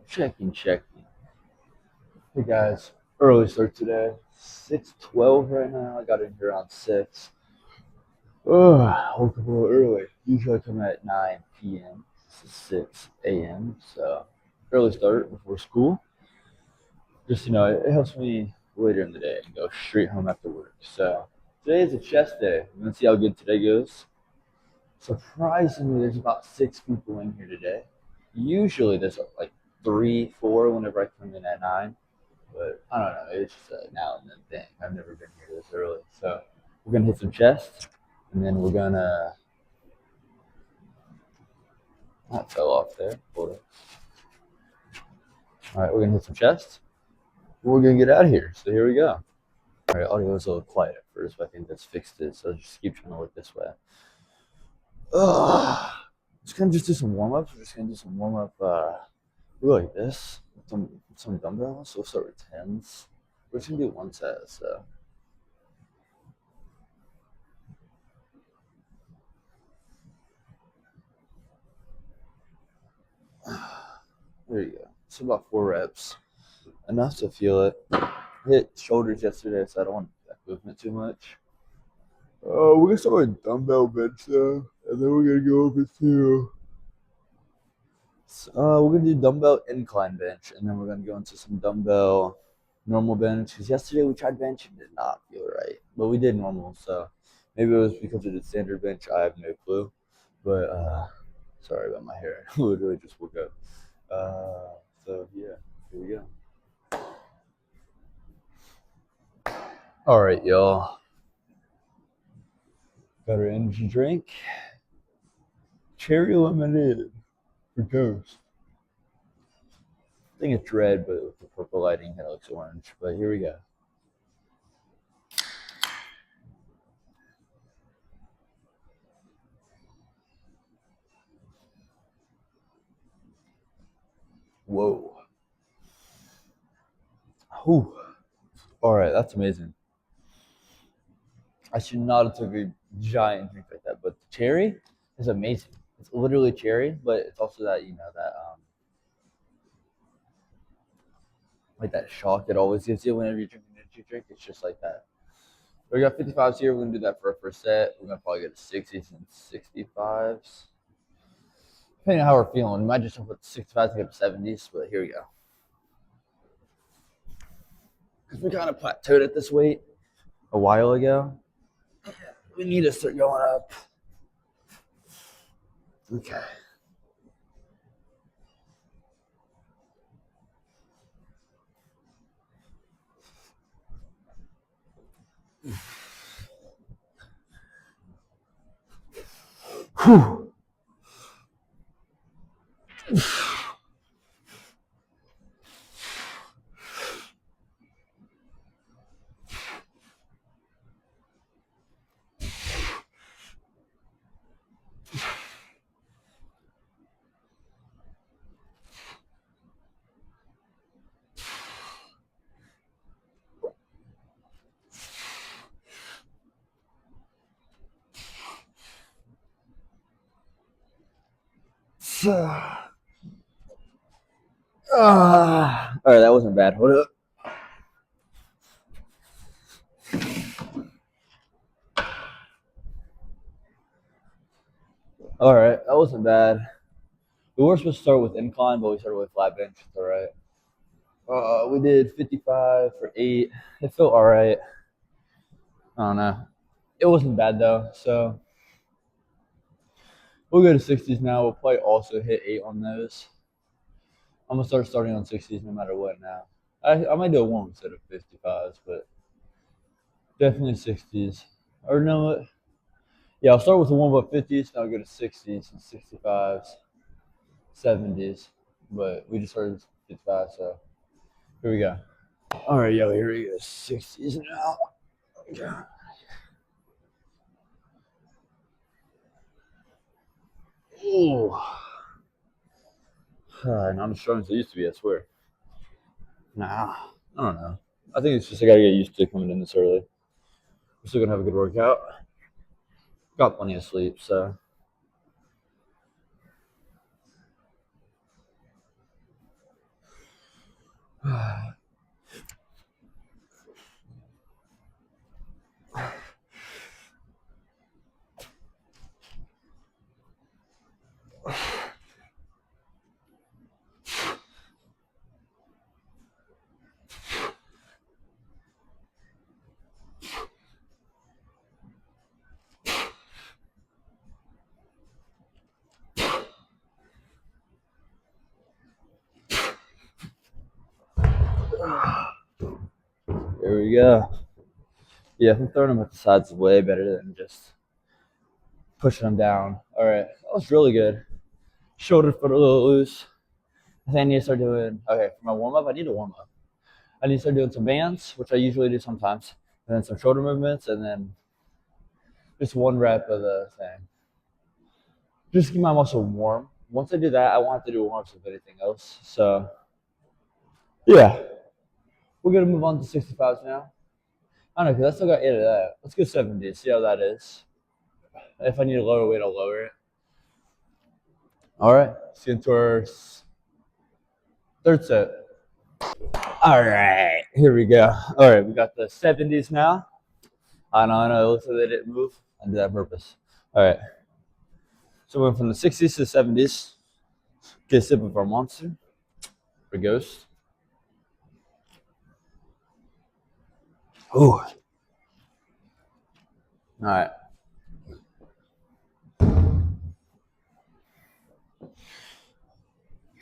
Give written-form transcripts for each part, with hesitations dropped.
Checking, checking. Hey guys, early start today. 6:12 right now. I got in here around 6. Oh, woke up a little early. Usually I come at 9 p.m. This is 6 a.m. So early start before school. Just it helps me later in the day and go straight home after work. So today is a chest day. I'm gonna see how good today goes. Surprisingly, there's about 6 people in here today. Usually there's like 3, 4 whenever I come in at 9. But I don't know. It's just a now and then thing. I've never been here this early. So we're gonna hit some chests, and then we're gonna. That fell off there. Hold it. All right, we're gonna hit some chests. We're gonna get out of here. So here we go. All right, audio was a little quiet at first, but I think that's fixed it. So just keep trying to look this way. Ugh. Just gonna do some warm ups. We're just gonna do some warm up. Like this. Some dumbbells. So we'll start with tens. We're just gonna do one set. So. There you go. It's about 4 reps. Enough to feel it. Hit shoulders yesterday, so I don't want that movement too much. We're gonna start with dumbbell bench though, and then we're gonna go over to. We're gonna do dumbbell incline bench, and then we're gonna go into some dumbbell normal bench. Because yesterday we tried bench and did not feel right, but we did normal. So maybe it was because of the standard bench. I have no clue. But sorry about my hair. I literally just woke up. So yeah, here we go. All right, y'all. Got our energy drink. Cherry lemonade for toast. I think it's red, but with the purple lighting, it looks orange. But here we go. Whoa. Whew. All right, that's amazing. I should not have took a giant drink like that, but the cherry is amazing. It's literally cherry, but it's also that that like that shock it always gives you whenever you're drinking an energy drink. It's just like that. We got 55s here. We're gonna do that for our first set. We're gonna probably get 60s and 65s. Depending on how we're feeling. We might just put 65s and get 70s, but here we go. Because we kind of plateaued at this weight a while ago. We need to start going up. Okay. Whew. All right, that wasn't bad. Hold up. All right, that wasn't bad. We were supposed to start with incline, but we started with flat bench. It's all right. We did 55 for 8. It felt all right. I don't know. It wasn't bad though. So we'll go to 60s now. We'll probably also hit 8 on those. I'm gonna starting on 60s no matter what now. I might do a warm set of 55s, but definitely 60s. Or no, yeah, I'll start with the warm up 50s. Now I'll go to 60s and 65s, 70s. But we just started 55, so here we go. All right, yo, here we go. 60s now. Yeah. Ooh. Not as strong as I used to be, I swear. Nah, I don't know. I think it's just I gotta get used to coming in this early. We're still gonna have a good workout. Got plenty of sleep, so. There we go. Yeah, I think throwing them at the sides is way better than just pushing them down. All right, that was really good. Shoulder foot a little loose. I think I need to start doing, okay, for my warm up, I need to warm up. I need to start doing some bands, which I usually do sometimes, and then some shoulder movements, and then just one rep of the thing. Just to keep my muscle warm. Once I do that, I won't have to do warm ups with anything else. So, yeah, we're going to move on to 65s now. I don't know, because I still got 8 of that. Let's go 70, see how that is. If I need a lower weight, I'll lower it. All right, let's get into our third set. All right, here we go. All right, we got the 70s now. I know, it looks like they didn't move. I did that on purpose. All right, so we went from the 60s to the 70s. Get a sip of our monster. Here it goes. Ooh. All right.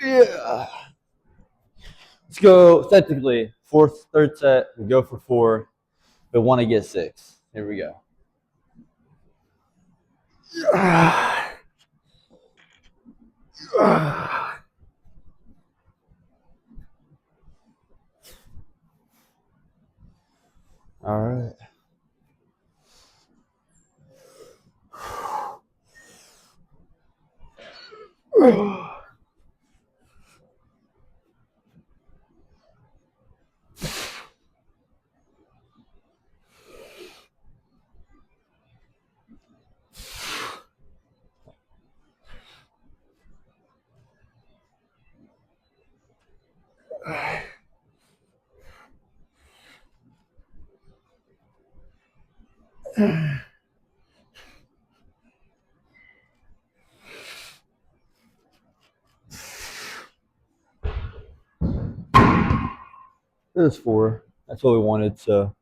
Yeah. Let's go technically third set. We go for 4, but want to get 6. Here we go. All right. It was 4. That's what we wanted. So,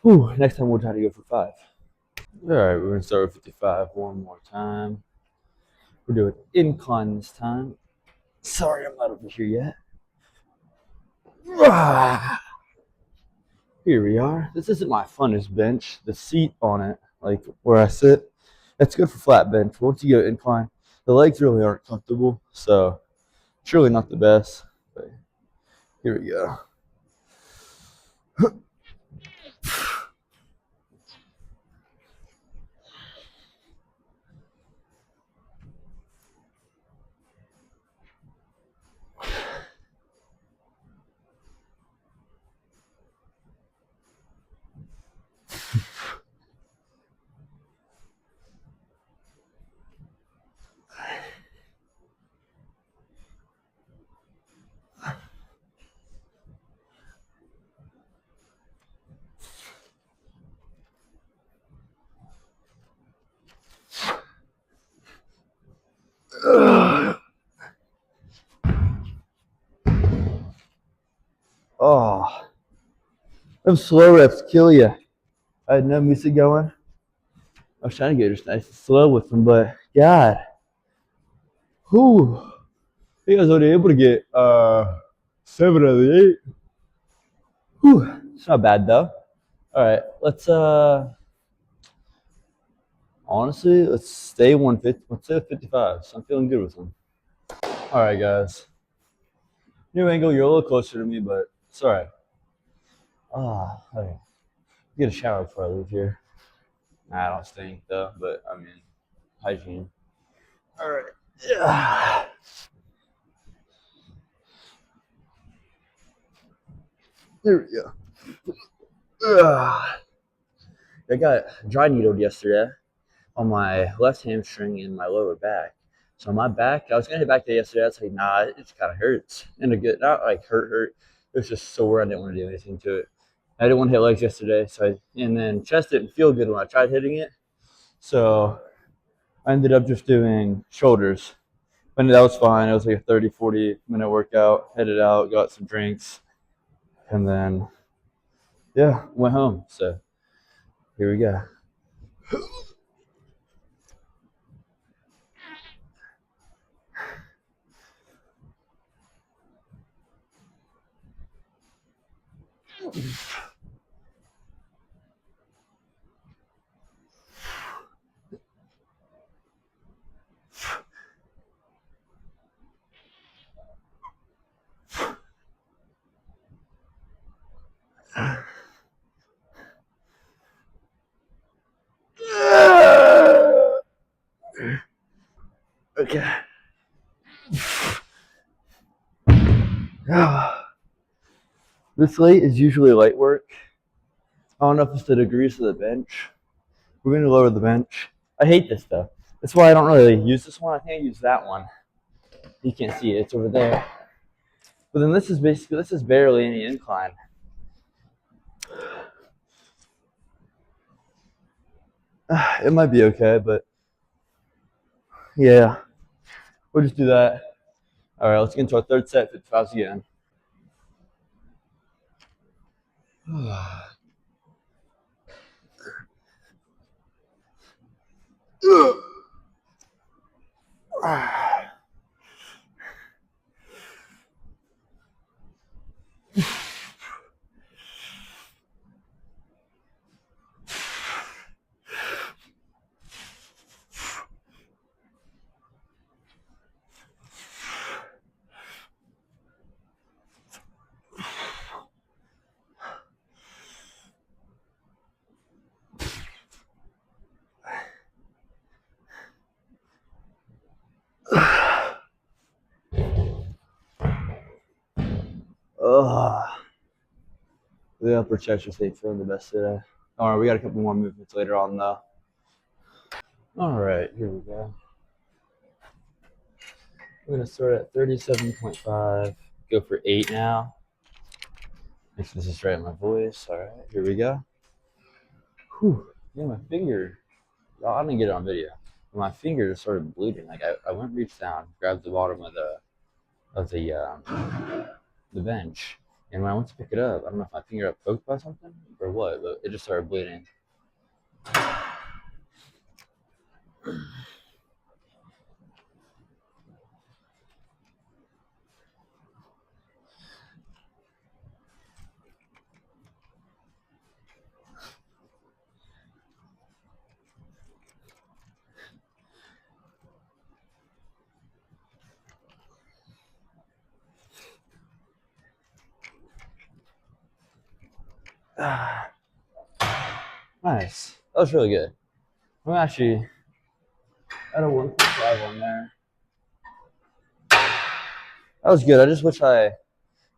next time we'll try to go for 5. All right, we're gonna start with 55 one more time. We're doing incline this time. Sorry, I'm not over here yet. Here we are. This isn't my funnest bench. The seat on it, like where I sit, that's good for flat bench. Once you go incline, the legs really aren't comfortable, so it's really not the best. But here we go. Oh, them slow reps kill you. I had no music going. I was trying to get just nice and slow with them, but God, whew, I was only able to get 7 out of the 8. Whew, it's not bad though. All right, let's honestly let's stay 150. Let's say 55. So I'm feeling good with them. All right, guys. New angle, you're a little closer to me, but it's all right. Okay. Get a shower before I leave here. Nah, I don't stink though, but I mean hygiene. All right. Yeah. There we go. I got dry needled yesterday on my left hamstring and my lower back. So my back, I was gonna hit back day yesterday. I was like, nah, it just kind of hurts. And a good, not like hurt. It was just sore. I didn't want to do anything to it. I didn't want to hit legs yesterday, and then chest didn't feel good when I tried hitting it. So I ended up just doing shoulders. And that was fine. It was like a 30, 40-minute workout. Headed out, got some drinks, and then, yeah, went home. So here we go. Okay. This late is usually light work. I don't know if it's the degrees of the bench. We're going to lower the bench. I hate this stuff. That's why I don't really use this one. I think I use that one. You can't see it. It's over there. But then this is barely any incline. It might be okay, but yeah, we'll just do that. All right, let's get into our third set, 55s again. Ugh. The upper chest ain't feeling the best today. All right, we got a couple more movements later on though. All right, here we go. We're gonna start at 37.5. Go for 8 now. Make sure this is right in my voice. All right, here we go. Whew. Yeah, my finger. I didn't get it on video. My finger just started bleeding. Like I went, reached down, grabbed the bottom of the bench, and when I went to pick it up, I don't know if my finger got poked by something or what, but it just started bleeding. Nice. That was really good. I'm actually at a 1.5 on there. That was good. I just wish I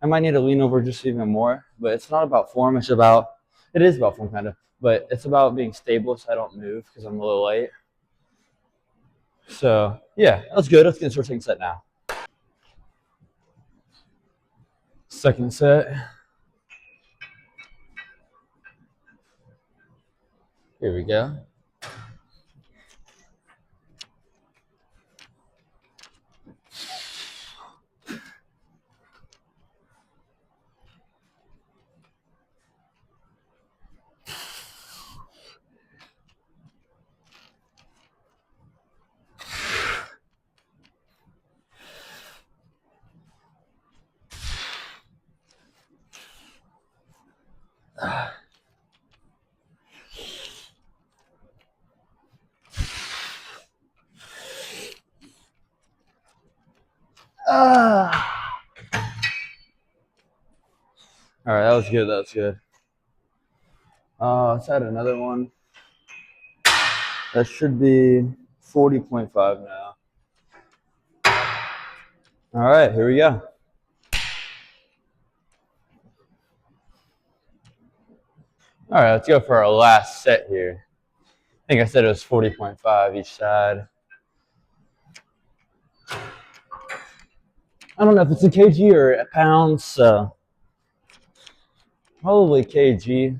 might need to lean over just even more, but it's not about form. It is about form kind of, but it's about being stable so I don't move because I'm a little light. So yeah, that was good. Let's get into our second set now. Second set. Here we go. All right, that was good. That was good. Let's add another one. That should be 40.5 now. All right, here we go. All right, let's go for our last set here. I think I said it was 40.5 each side. I don't know if it's a kg or a pound, so probably kg.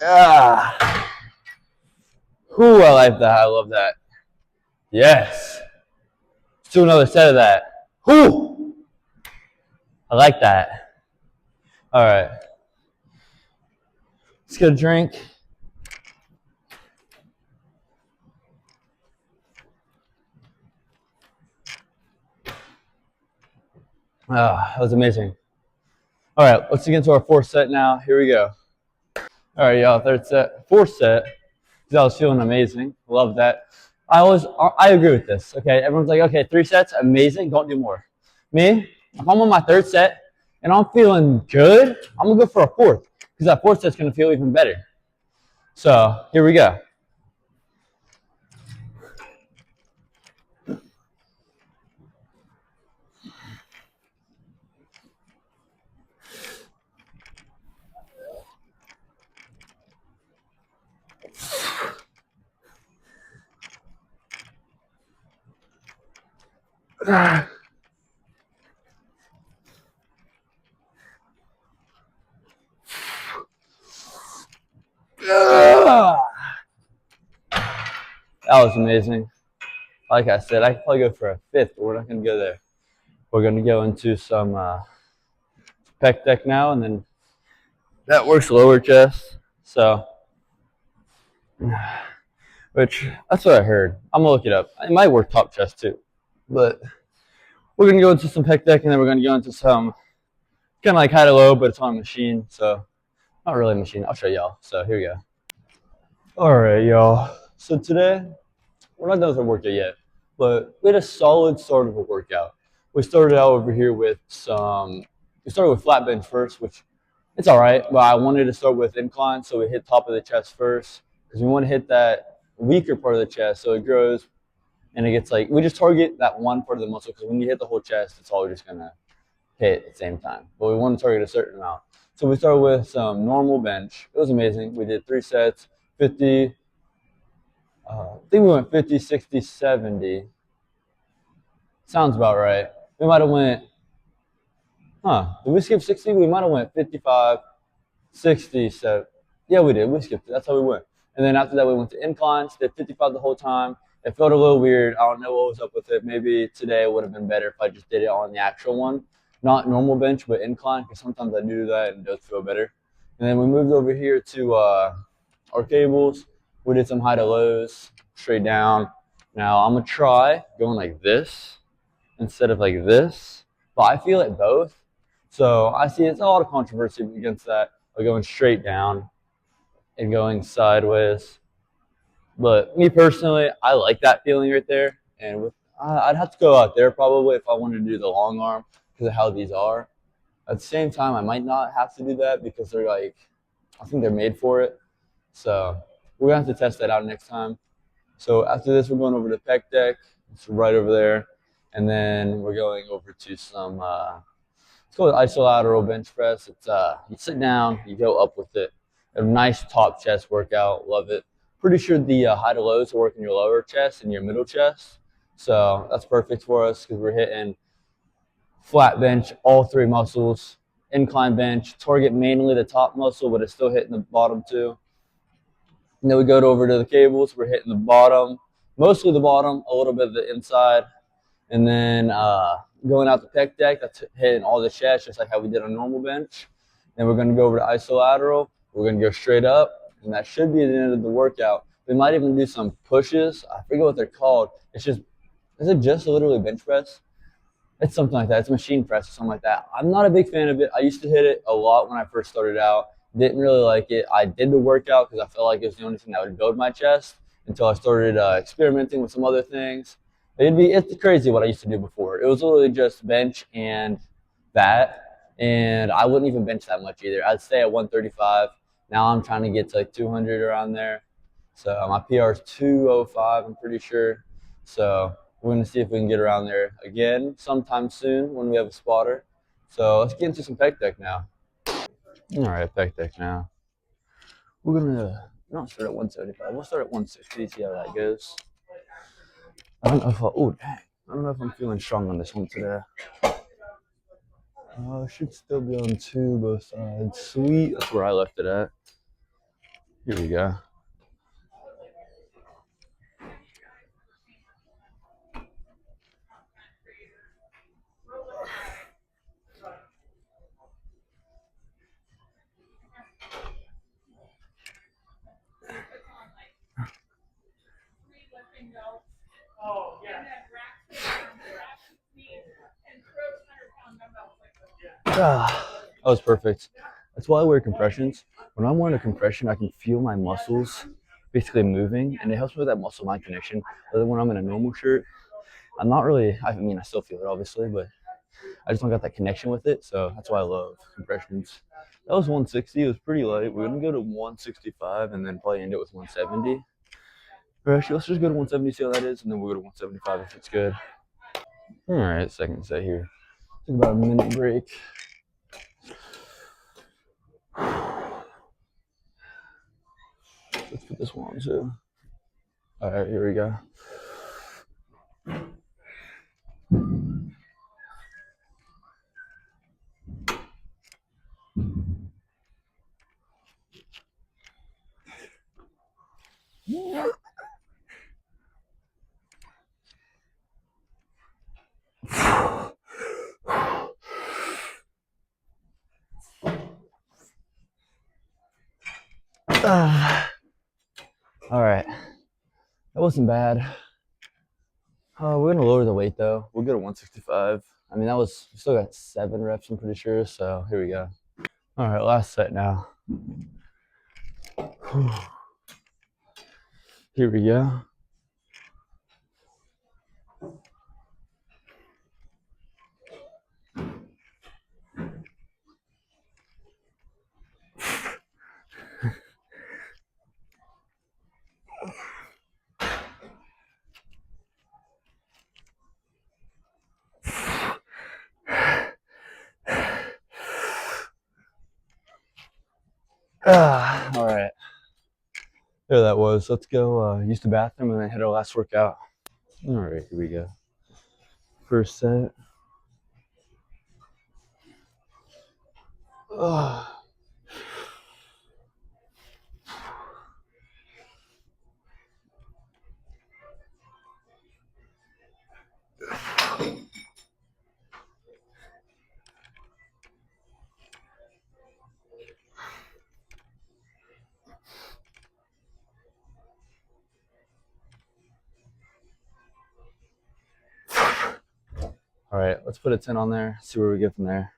Ah. Ooh, I like that. I love that. Yes. Let's do another set of that. Ooh. I like that. All right. Let's get a drink. Ah, that was amazing. All right, let's get into our fourth set now. Here we go. All right, y'all, third set, fourth set. Because I was feeling amazing. Love that. I agree with this. Okay, everyone's like, okay, 3 sets, amazing. Don't do more. Me, if I'm on my third set and I'm feeling good, I'm gonna go for a fourth because that fourth set's gonna feel even better. So here we go. That was amazing. Like I said, I could probably go for a fifth, but we're not gonna go there. We're gonna go into some pec deck now, and then that works lower chest. So, which that's what I heard. I'm gonna look it up. It might work top chest too, but we're gonna go into some pec deck, and then we're gonna go into some kind of like high to low, but it's on a machine. So not really a machine. I'll show y'all. So here we go. All right, y'all. So today we're not done with our workout yet, but we had a solid start of a workout. We started out over here with we started with flat bench first, which it's all right, but I wanted to start with incline, so we hit top of the chest first because we want to hit that weaker part of the chest so it grows and it gets like, we just target that one part of the muscle because when you hit the whole chest, it's all just going to hit at the same time. But we want to target a certain amount. So we started with some normal bench. It was amazing. We did 3 sets, 50, I think we went 50, 60, 70. Sounds about right. We might have went, did we skip 60? We might have went 55, 60, so yeah, we did. We skipped it. That's how we went. And then after that, we went to inclines, did 55 the whole time. It felt a little weird. I don't know what was up with it. Maybe today would have been better if I just did it on the actual one. Not normal bench, but incline, because sometimes I do that and it does feel better. And then we moved over here to our cables. We did some high to lows, straight down. Now I'm going to try going like this instead of like this. But I feel it both. So I see it's a lot of controversy against that, like going straight down and going sideways. But me personally, I like that feeling right there. And I'd have to go out there probably if I wanted to do the long arm because of how these are. At the same time, I might not have to do that because they're like, I think they're made for it. So we're going to have to test that out next time. So after this, we're going over to pec deck. It's right over there. And then we're going over to some, it's called isolateral bench press. It's you sit down, you go up with it. A nice top chest workout. Love it. Pretty sure the high to lows will work in your lower chest and your middle chest. So that's perfect for us because we're hitting flat bench, all 3 muscles. Incline bench, target mainly the top muscle, but it's still hitting the bottom too. And then we go over to the cables. We're hitting the bottom, mostly the bottom, a little bit of the inside. And then going out the pec deck, that's hitting all the chest, just like how we did on normal bench. Then we're going to go over to isolateral. We're going to go straight up, and that should be the end of the workout. We might even do some pushes. I forget what they're called. Is it just literally bench press? It's something like that. It's machine press or something like that. I'm not a big fan of it. I used to hit it a lot when I first started out. Didn't really like it. I did the workout because I felt like it was the only thing that would build my chest until I started experimenting with some other things. It's crazy what I used to do before. It was literally just bench and that, and I wouldn't even bench that much either. I'd stay at 135. Now I'm trying to get to like 200 around there. So my PR is 205, I'm pretty sure. So we're gonna see if we can get around there again sometime soon when we have a spotter. So let's get into some pec deck now. All right, pec deck now. We're gonna not start at 175. We'll start at 160. See how that goes. I don't know if dang. I don't know if I'm feeling strong on this one today. Should still be on two both sides. Sweet. That's where I left it at. Here we go. That was perfect. That's why I wear compressions. When I'm wearing a compression, I can feel my muscles basically moving, and it helps me with that muscle mind connection. Other than when I'm in a normal shirt, I'm not really. I mean, I still feel it obviously, but I just don't got that connection with it. So that's why I love compressions. That was 160. It was pretty light. We're gonna go to 165 and then probably end it with 170. Or actually, let's just go to 170, see how that is, and then we'll go to 175 if it's good. All right, second set here. Took about a minute break. Let's put this one on too. All right, here we go. All right, that wasn't bad. We're gonna lower the weight though. We'll go to 165. I mean, we still got 7 reps, I'm pretty sure. So here we go. All right, last set now. Here we go. All right. There that was. Let's go use the bathroom and then hit our last workout. All right, here we go. First set. All right, let's put a 10 on there, see where we get from there.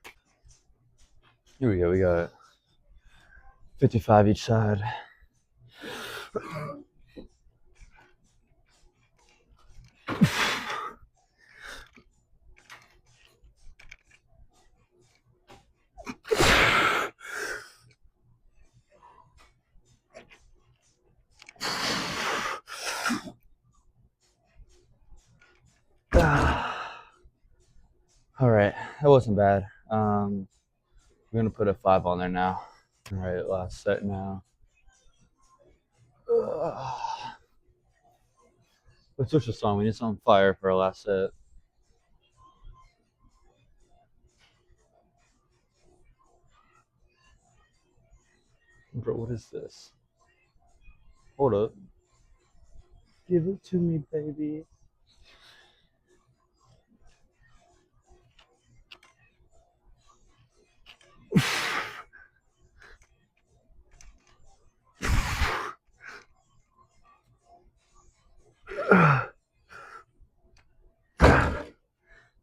Here we go. We got 55 each side. All right, that wasn't bad. We're gonna put a 5 on there now. All right, last set now. Let's switch the song. We need some fire for our last set. Bro, what is this? Hold up. Give it to me, baby.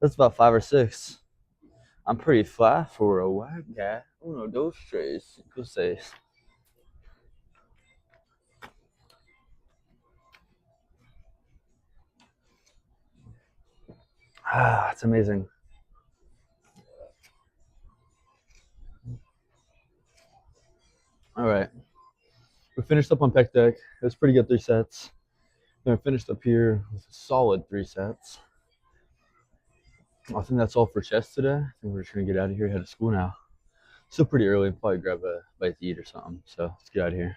That's about 5 or 6. I'm pretty flat for a white guy. Uno, dos, tres, cinco, seis. It's amazing. All right. finished up on pec deck. It was pretty good 3 sets. Then I finished up here with a solid 3 sets. I think that's all for chest today. I think we're just gonna get out of here, head to school now. Still pretty early, probably grab a bite to eat or something. So let's get out of here.